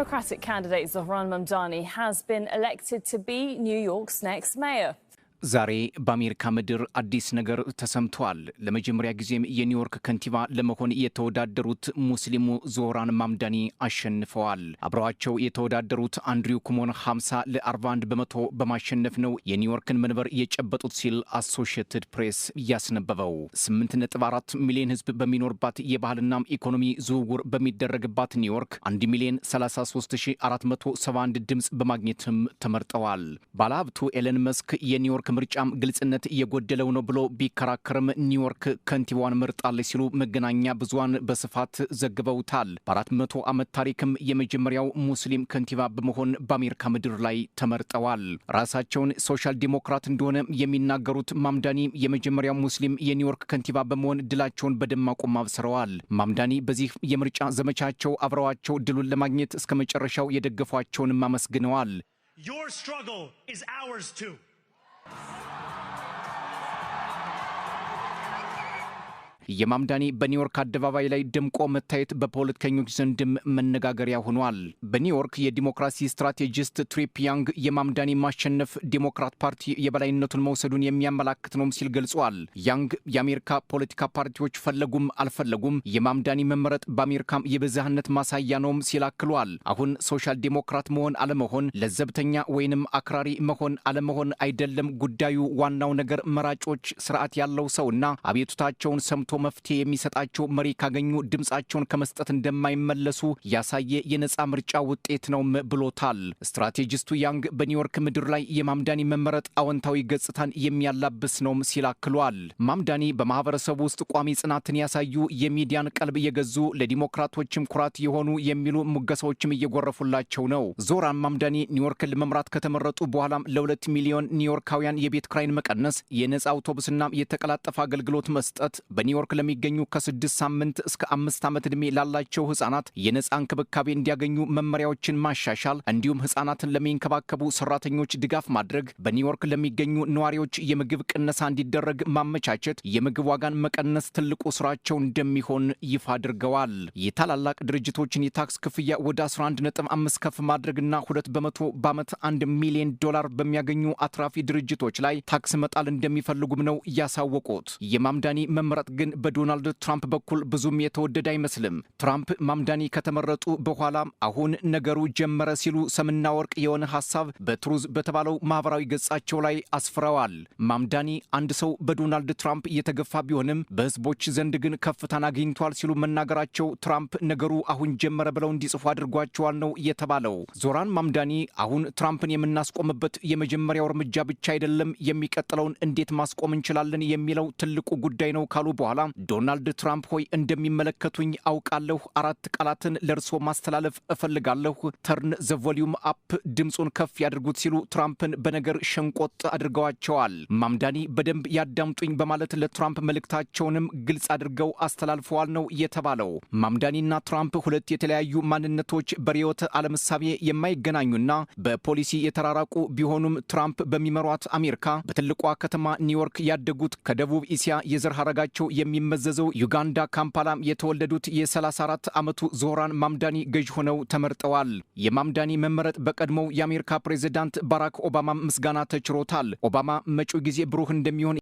Democratic candidate Zohran Mamdani has been elected to be New York's next mayor. ዛሬ በአሜሪካ ምድር አዲስ ነገር ተሰምቷል። ለመጀመሪያ ጊዜም የኒውዮርክ ከንቲባ ለመሆን የተወዳደሩት ሙስሊሙ ዞህራን ማምዳኒ አሸንፈዋል። አብረዋቸው የተወዳደሩት አንድሪው ኩሞን 50 ለ41 በመቶ በማሸነፍ ነው የኒውዮርክን መንበር የጨበጡት ሲል አሶሺየትድ ፕሬስ ያስነበበው። 8.4 ሚሊዮን ሕዝብ በሚኖርባት የባህልና ኢኮኖሚ ዝውውር በሚደረግባት ኒውዮርክ 1,033,471 ድምጽ በማግኘትም ተመርጠዋል። ባለሀብቱ ኤለን መስክ የኒውዮርክ ምርጫም ግልጽነት እየጎደለው ነው ብሎ ቢከራከርም ኒውዮርክ ከንቲባዋን መርጣለች ሲሉ መገናኛ ብዙሃን በስፋት ዘግበውታል። በ400 ዓመት ታሪክም የመጀመሪያው ሙስሊም ከንቲባ በመሆን በአሜሪካ ምድር ላይ ተመርጠዋል። ራሳቸውን ሶሻል ዲሞክራት እንደሆነ የሚናገሩት ማምዳኒ የመጀመሪያው ሙስሊም የኒውዮርክ ከንቲባ በመሆን ድላቸውን በደማቁ አብስረዋል። ማምዳኒ በዚህ የምርጫ ዘመቻቸው አብረዋቸው ድሉን ለማግኘት እስከ መጨረሻው የደገፏቸውንም አመስግነዋል። Your struggle is ours too. የማምዳኒ በኒውዮርክ አደባባይ ላይ ደምቆ መታየት በፖለቲከኞች ዘንድም መነጋገሪያ ሆኗል። በኒውዮርክ የዲሞክራሲ ስትራቴጂስት ትሪፕ ያንግ የማምዳኒ ማሸነፍ ዲሞክራት ፓርቲ የበላይነቱን መውሰዱን የሚያመላክት ነው ሲል ገልጿል። ያንግ የአሜሪካ ፖለቲካ ፓርቲዎች ፈለጉም አልፈለጉም የማምዳኒ መመረጥ በአሜሪካም የብዝሃነት ማሳያ ነው ሲል አክሏል። አሁን ሶሻል ዲሞክራት መሆን አለመሆን፣ ለዘብተኛ ወይንም አክራሪ መሆን አለመሆን አይደለም ጉዳዩ። ዋናው ነገር መራጮች ስርዓት ያለው ሰውና አቤቱታቸውን ሰምቶ መፍትሄ የሚሰጣቸው መሪ ካገኙ ድምጻቸውን ከመስጠት እንደማይመለሱ ያሳየ የነጻ ምርጫ ውጤት ነው ብሎታል። ስትራቴጂስቱ ያንግ በኒውዮርክ ምድር ላይ የማምዳኒ መመረጥ አዎንታዊ ገጽታን የሚያላብስ ነው ሲል አክሏል። ማምዳኒ በማህበረሰቡ ውስጥ ቋሚ ጽናትን ያሳዩ፣ የሚዲያን ቀልብ የገዙ፣ ለዲሞክራቶችም ኩራት የሆኑ የሚሉ ሙገሳዎችም እየጎረፉላቸው ነው። ዞህራን ማምዳኒ ኒውዮርክን ለመምራት ከተመረጡ በኋላም ለ2 ሚሊዮን ኒውዮርካውያን የቤት ክራይን መቀነስ፣ የነጻ አውቶቡስና የተቀላጠፈ አገልግሎት መስጠት፣ በኒውዮርክ ለሚገኙ ከ6 ሳምንት እስከ 5 ዓመት ዕድሜ ላላቸው ህፃናት የነጻ እንክብካቤ እንዲያገኙ መመሪያዎችን ማሻሻል፣ እንዲሁም ህፃናትን ለሚንከባከቡ ሰራተኞች ድጋፍ ማድረግ፣ በኒውዮርክ ለሚገኙ ነዋሪዎች የምግብ ቅነሳ እንዲደረግ ማመቻቸት፣ የምግብ ዋጋን መቀነስ ትልቁ ስራቸው እንደሚሆን ይፋ አድርገዋል። የታላላቅ ድርጅቶችን የታክስ ክፍያ ወደ 11.5 ከፍ ማድረግና 2 በመቶ በዓመት $1 ሚሊዮን በሚያገኙ አትራፊ ድርጅቶች ላይ ታክስ መጣል እንደሚፈልጉም ነው ያሳወቁት። የማምዳኒ መመረጥ ግን በዶናልድ ትራምፕ በኩል ብዙም የተወደደ አይመስልም። ትራምፕ ማምዳኒ ከተመረጡ በኋላ አሁን ነገሩ ጀመረ ሲሉ ሰምና ወርቅ የሆነ ሐሳብ በትሩዝ በተባለው ማህበራዊ ገጻቸው ላይ አስፍረዋል። ማምዳኒ አንድ ሰው በዶናልድ ትራምፕ እየተገፋ ቢሆንም በህዝቦች ዘንድ ግን ከፍታን አግኝቷል ሲሉ መናገራቸው ትራምፕ ነገሩ አሁን ጀመረ ብለው እንዲጽፉ አድርጓቸዋል ነው የተባለው። ዞህራን ማምዳኒ አሁን ትራምፕን የምናስቆምበት የመጀመሪያው እርምጃ ብቻ አይደለም፣ የሚቀጥለውን እንዴት ማስቆም እንችላለን የሚለው ትልቁ ጉዳይ ነው ካሉ በኋላ ዶናልድ ትራምፕ ሆይ እንደሚመለከቱኝ አውቃለሁ፣ 4 ቃላትን ለርሶ ማስተላለፍ እፈልጋለሁ። ተርን ዘ ቮሊዩም አፕ፣ ድምጹን ከፍ ያድርጉት ሲሉ ትራምፕን በነገር ሸንቆጥ አድርገዋቸዋል። ማምዳኒ በደንብ ያዳምጡኝ በማለት ለትራምፕ መልእክታቸውንም ግልጽ አድርገው አስተላልፈዋል ነው የተባለው። ማምዳኒና ትራምፕ ሁለት የተለያዩ ማንነቶች በርዕዮተ ዓለም እሳቤ የማይገናኙና በፖሊሲ የተራራቁ ቢሆኑም ትራምፕ በሚመሯት አሜሪካ በትልቋ ከተማ ኒውዮርክ ያደጉት ከደቡብ እስያ የዘር ሐረጋቸው የሚመዘዘው ዩጋንዳ ካምፓላም የተወለዱት የ34 ዓመቱ ዞህራን ማምዳኒ ገዥ ሆነው ተመርጠዋል። የማምዳኒ መመረጥ በቀድሞው የአሜሪካ ፕሬዝዳንት ባራክ ኦባማ ምስጋና ተችሮታል። ኦባማ መጪው ጊዜ ብሩህ እንደሚሆን